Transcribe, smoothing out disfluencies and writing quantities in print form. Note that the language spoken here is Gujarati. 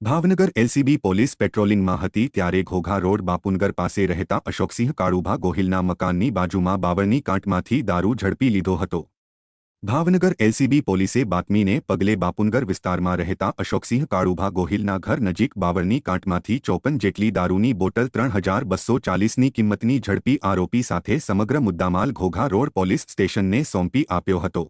ભાવનગર એલસીબી પોલીસ પેટ્રોલિંગમાં હતી ત્યારે ઘોઘા રોડ બાપુનગર પાસે રહેતા અશોકસિંહ કાળુભા ગોહિલના મકાનની બાજુમાં બાવળની કાંટમાંથી દારૂ ઝડપી લીધો હતો। ભાવનગર એલસીબી પોલીસે બાતમીને પગલે બાપુનગર વિસ્તારમાં રહેતા અશોકસિંહ કાળુભા ગોહિલના ઘર નજીક બાવળની કાંટમાંથી 54 જેટલી દારૂની બોટલ 3240ની કિંમતની ઝડપી આરોપી સાથે સમગ્ર મુદ્દામાલ ઘોઘા રોડ પોલીસ સ્ટેશનને સોંપી આપ્યો હતો।